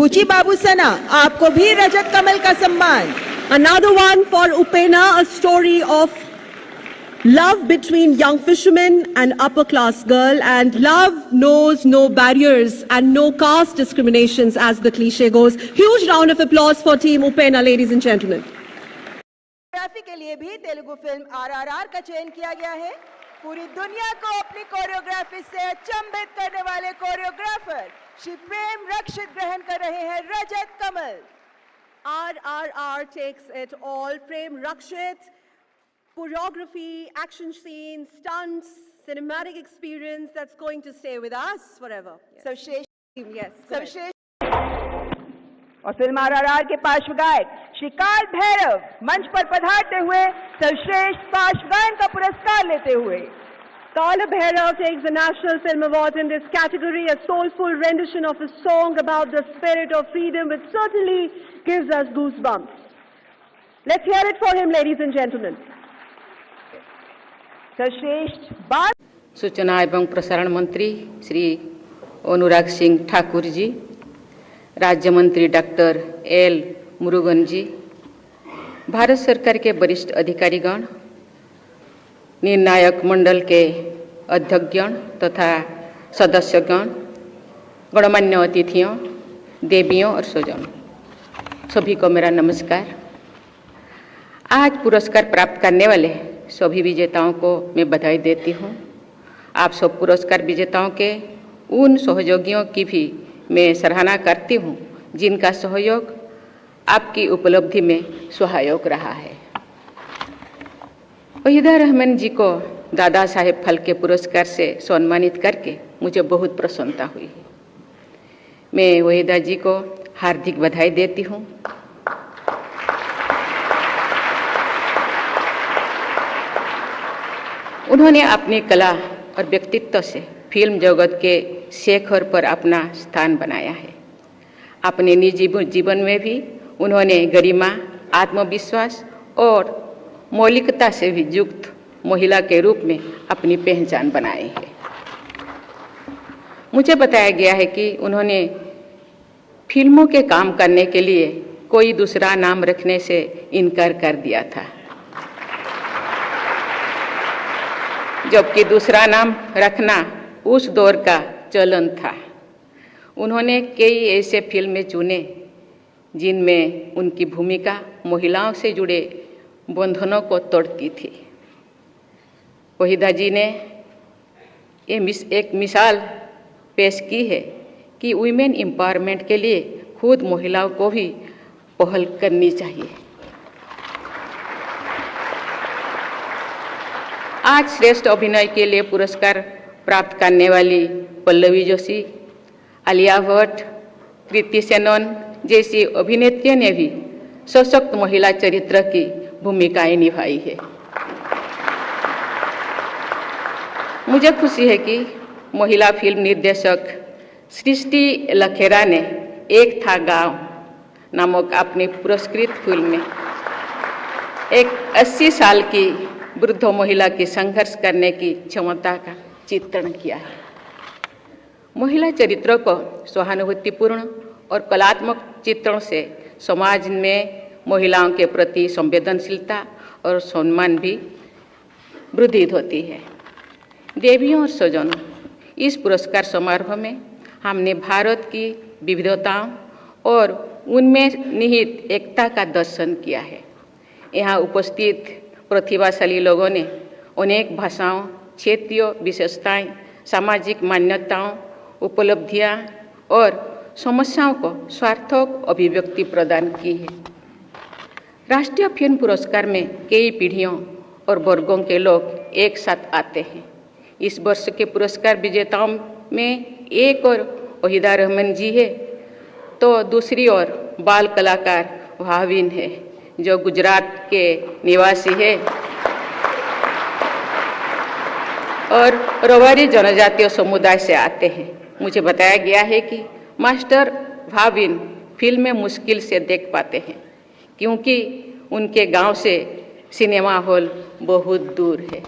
बुची बाबू सना, आपको भी रजत कमल का सम्मान। Another one for Upena, a story of love between young fishermen and upper class girl, and love knows no barriers and no caste discriminations, as the cliche goes. Huge round of applause for Team Upena, ladies and gentlemen. Choreography के लिए भी Telugu film RRR का चयन किया गया है। पूरी दुनिया को अपनी कोरियोग्राफी से अचंभित करने वाले कोरियोग्राफर श्री प्रेम रक्षित ग्रहण कर रहे हैं रजत कमल। RRR takes it all. Prem Rakshit, choreography, action scenes, stunts, cinematic experience that's going to stay with us forever. सर्वश्रेष्ठ Yes. सर्वश्रेष्ठ और फिल्म आरआरआर के पार्श्व गायक श्री काल भैरव मंच पर पधारते हुए सर्वश्रेष्ठ पार्श्व गायन का पुरस्कार लेते हुए। Kala Bhairav takes the National Film Award in this category, a soulful rendition of a song about the spirit of freedom, which certainly gives us goosebumps. Let's hear it for him, ladies and gentlemen. सर्वश्रेष्ठ बाल सूचना एवं प्रसारण मंत्री श्री अनुराग सिंह ठाकुर जी, राज्य मंत्री doctor L Murugan जी, भारत सरकार के वरिष्ठ अधिकारीगण, निर्णायक मंडल के अध्यक्षगण तथा सदस्यगण, गणमान्य अतिथियों, देवियों और स्वजनों, सभी को मेरा नमस्कार। आज पुरस्कार प्राप्त करने वाले सभी विजेताओं को मैं बधाई देती हूँ। आप सब पुरस्कार विजेताओं के उन सहयोगियों की भी मैं सराहना करती हूँ जिनका सहयोग आपकी उपलब्धि में सहायक रहा है। वहीदा रहमान जी को दादा साहेब फाल्के पुरस्कार से सम्मानित करके मुझे बहुत प्रसन्नता हुई। मैं वहीदा जी को हार्दिक बधाई देती हूँ। उन्होंने अपनी कला और व्यक्तित्व से फिल्म जगत के शिखर पर अपना स्थान बनाया है। अपने निजी जीवन में भी उन्होंने गरिमा, आत्मविश्वास और मौलिकता से भी युक्त महिला के रूप में अपनी पहचान बनाई है। मुझे बताया गया है कि उन्होंने फिल्मों के काम करने के लिए कोई दूसरा नाम रखने से इनकार कर दिया था, जबकि दूसरा नाम रखना उस दौर का चलन था। उन्होंने कई ऐसे फिल्में चुने जिनमें उनकी भूमिका महिलाओं से जुड़े बंधनों को तोड़ती थी। वहीदा जी ने एक मिसाल पेश की है कि वुमेन एम्पावरमेंट के लिए खुद महिलाओं को भी पहल करनी चाहिए। आज श्रेष्ठ अभिनय के लिए पुरस्कार प्राप्त करने वाली पल्लवी जोशी, आलिया भट्ट, कृति सेनन जैसी अभिनेत्रियों ने भी सशक्त महिला चरित्र की भूमिकाएं निभाई है। मुझे खुशी है कि महिला फिल्म निर्देशक सृष्टि लखेरा ने एक था गांव नामक अपनी पुरस्कृत फिल्म में एक 80 साल की वृद्ध महिला की संघर्ष करने की क्षमता का चित्रण किया है। महिला चरित्रों को सहानुभूतिपूर्ण और कलात्मक चित्रण से समाज में महिलाओं के प्रति संवेदनशीलता और सम्मान भी वृद्धि होती है। देवियों और स्वजनों, इस पुरस्कार समारोह में हमने भारत की विविधताओं और उनमें निहित एकता का दर्शन किया है। यहाँ उपस्थित प्रतिभाशाली लोगों ने अनेक भाषाओं, क्षेत्रीय विशेषताएं, सामाजिक मान्यताओं, उपलब्धियां और समस्याओं को सार्थक अभिव्यक्ति प्रदान की है। राष्ट्रीय फिल्म पुरस्कार में कई पीढ़ियों और वर्गों के लोग एक साथ आते हैं। इस वर्ष के पुरस्कार विजेताओं में एक और वहीदा रहमान जी है, तो दूसरी ओर बाल कलाकार भाविन है जो गुजरात के निवासी है और रवारी जनजातीय समुदाय से आते हैं। मुझे बताया गया है कि मास्टर भाविन फिल्म में मुश्किल से देख पाते हैं क्योंकि उनके गांव से सिनेमा हॉल बहुत दूर है।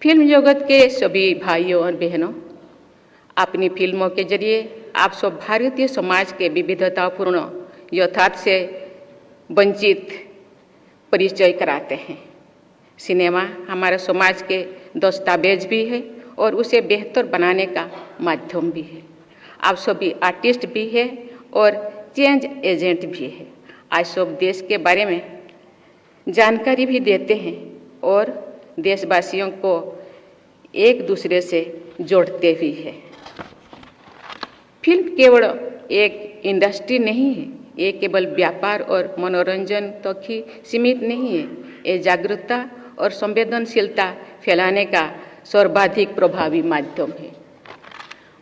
फिल्म जगत के सभी भाइयों और बहनों, अपनी फिल्मों के जरिए आप सब भारतीय समाज के विविधतापूर्ण यथार्थ से वंचित परिचय कराते हैं। सिनेमा हमारे समाज के दस्तावेज भी है और उसे बेहतर बनाने का माध्यम भी है। आप सभी आर्टिस्ट भी है और चेंज एजेंट भी है। आज सब देश के बारे में जानकारी भी देते हैं और देशवासियों को एक दूसरे से जोड़ते भी है। फिल्म केवल एक इंडस्ट्री नहीं है, ये केवल व्यापार और मनोरंजन तक ही सीमित नहीं है। ये जागरूकता और संवेदनशीलता फैलाने का सर्वाधिक प्रभावी माध्यम है।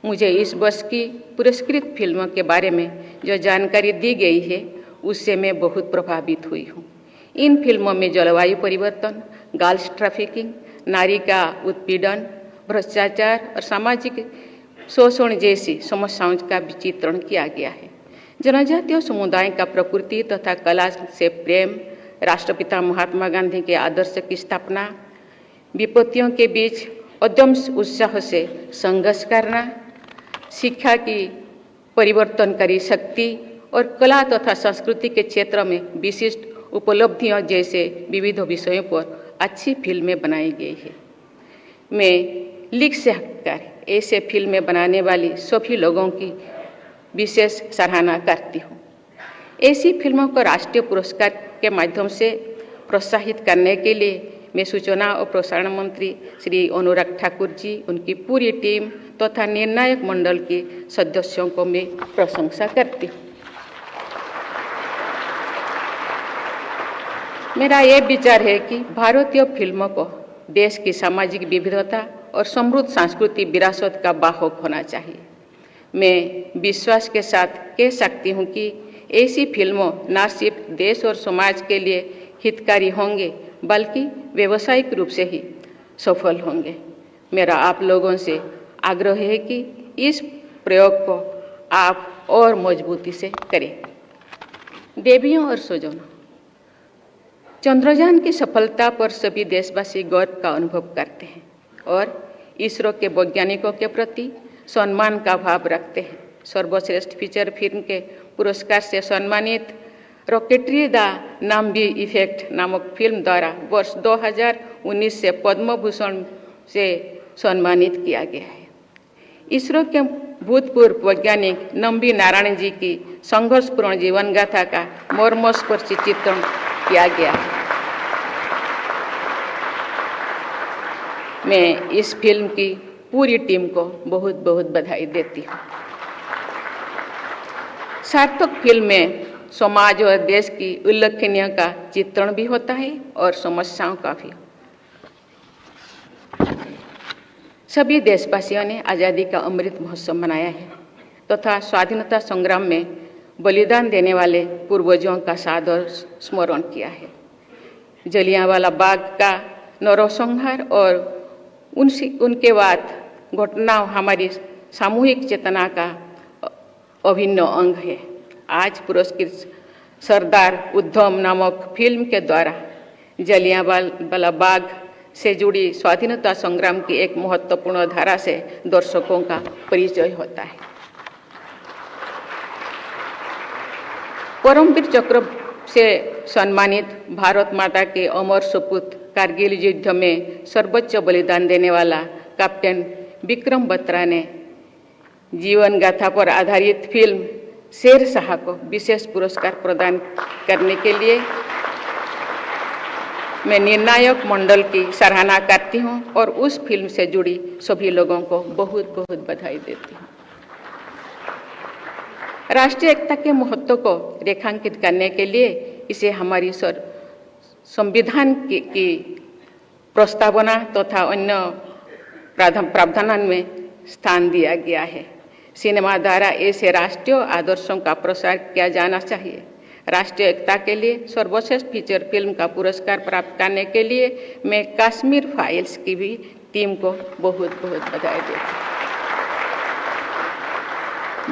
मुझे इस वर्ष की पुरस्कृत फिल्मों के बारे में जो जानकारी दी गई है उससे मैं बहुत प्रभावित हुई हूँ। इन फिल्मों में जलवायु परिवर्तन, गर्ल्स ट्रैफिकिंग, नारी का उत्पीड़न, भ्रष्टाचार और सामाजिक शोषण जैसी समस्याओं का भी चित्रण किया गया है। जनजातीय समुदाय का प्रकृति तथा कला से प्रेम, राष्ट्रपिता महात्मा गांधी के आदर्श की स्थापना, विपत्तियों के बीच अदम्य उत्साह से संघर्ष करना, शिक्षा की परिवर्तनकारी शक्ति और कला तथा संस्कृति के क्षेत्र में विशिष्ट उपलब्धियों जैसे विविध विषयों पर अच्छी फिल्में बनाई गई है। मैं लिख सहकार ऐसे फिल्में बनाने वाली सभी लोगों की विशेष सराहना करती हूँ। ऐसी फिल्मों को राष्ट्रीय पुरस्कार के माध्यम से प्रोत्साहित करने के लिए मैं सूचना और प्रसारण मंत्री श्री अनुराग ठाकुर जी, उनकी पूरी टीम तथा निर्णायक मंडल के सदस्यों को मैं प्रशंसा करती हूँ। मेरा ये विचार है कि भारतीय फिल्मों को देश की सामाजिक विविधता और समृद्ध सांस्कृतिक विरासत का वाहक होना चाहिए। मैं विश्वास के साथ कह सकती हूँ कि ऐसी फिल्मों न सिर्फ देश और समाज के लिए हितकारी होंगे बल्कि व्यावसायिक रूप से ही सफल होंगे। मेरा आप लोगों से आग्रह है कि इस प्रयोग को आप और मजबूती से करें। देवियों और स्वजनों, चंद्रयान की सफलता पर सभी देशवासी गर्व का अनुभव करते हैं और इसरो के वैज्ञानिकों के प्रति सम्मान का भाव रखते हैं। सर्वश्रेष्ठ फीचर फिल्म के पुरस्कार से सम्मानित रॉकेटरी द नाम्बी इफेक्ट नामक फिल्म द्वारा वर्ष 2019 से पद्म भूषण से सम्मानित किया गया है। इसरो के भूतपूर्व वैज्ञानिक नम्बी नारायण जी की संघर्षपूर्ण जीवन गाथा का मर्मस्पर्शी चित्रण किया गया है। मैं इस फिल्म की पूरी टीम को बहुत बहुत बधाई देती हूँ। सार्थक फिल्म में समाज और देश की उल्लेखनीय का चित्रण भी होता है और समस्याओं का भी। सभी देशवासियों ने आज़ादी का अमृत महोत्सव मनाया है तथा स्वाधीनता संग्राम में बलिदान देने वाले पूर्वजों का सादर स्मरण किया है। जलियांवाला बाग का नरसंहार और उनके बाद घटनाओं हमारी सामूहिक चेतना का अभिन्न अंग है। आज पुरस्कृत सरदार उधम नामक फिल्म के द्वारा जलियांवाला बाग से जुड़ी स्वाधीनता संग्राम की एक महत्वपूर्ण धारा से दर्शकों का परिचय होता है। परमवीर चक्र से सम्मानित भारत माता के अमर सपूत कारगिल युद्ध में सर्वोच्च बलिदान देने वाला कैप्टन विक्रम बत्रा ने जीवन गाथा पर आधारित फिल्म शेर शाह को विशेष पुरस्कार प्रदान करने के लिए मैं निर्णायक मंडल की सराहना करती हूं और उस फिल्म से जुड़ी सभी लोगों को बहुत बहुत बधाई देती हूं। राष्ट्रीय एकता के महत्व को रेखांकित करने के लिए इसे हमारी संविधान की प्रस्तावना तथा अन्य प्रावधान में स्थान दिया गया है। सिनेमा द्वारा ऐसे राष्ट्रीय आदर्शों का प्रसार किया जाना चाहिए। राष्ट्रीय एकता के लिए सर्वश्रेष्ठ फीचर फिल्म का पुरस्कार प्राप्त करने के लिए मैं कश्मीर फाइल्स की भी टीम को बहुत बहुत बधाई देती हूँ।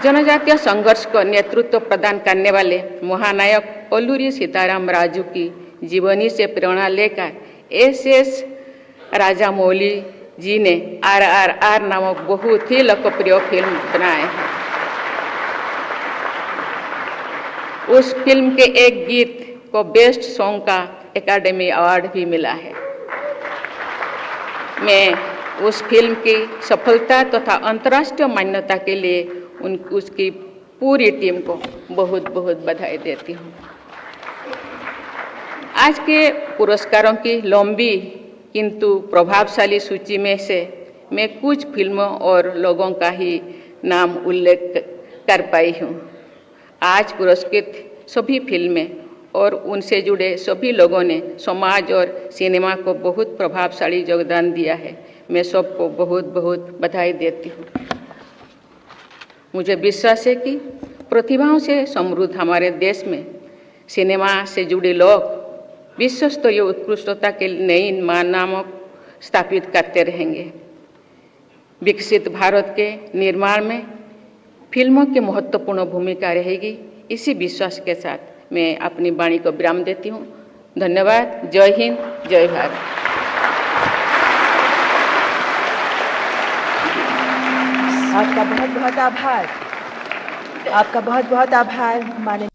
जनजातीय संघर्ष को नेतृत्व प्रदान करने वाले महानायक अल्लूरी सीताराम राजू की जीवनी से प्रेरणा लेकर एस राजामौली जी ने RRR नामक बहुत ही लोकप्रिय फिल्म बनाए हैं। उस फिल्म के एक गीत को बेस्ट सॉन्ग का एकेडमी अवार्ड भी मिला है। मैं उस फिल्म की सफलता तथा अंतर्राष्ट्रीय मान्यता के लिए उसकी पूरी टीम को बहुत बहुत बधाई देती हूँ। आज के पुरस्कारों की लंबी किंतु प्रभावशाली सूची में से मैं कुछ फिल्मों और लोगों का ही नाम उल्लेख कर पाई हूँ। आज पुरस्कृत सभी फिल्में और उनसे जुड़े सभी लोगों ने समाज और सिनेमा को बहुत प्रभावशाली योगदान दिया है। मैं सबको बहुत बहुत बधाई देती हूँ। मुझे विश्वास है कि प्रतिभाओं से समृद्ध हमारे देश में सिनेमा से जुड़े लोग विश्व स्तरीय उत्कृष्टता के नई मानक स्थापित करते रहेंगे। विकसित भारत के निर्माण में फिल्मों की महत्वपूर्ण भूमिका रहेगी। इसी विश्वास के साथ मैं अपनी वाणी को विराम देती हूँ। धन्यवाद। जय हिंद, जय भारत। आपका बहुत बहुत आभार। आपका बहुत बहुत आभार माननीय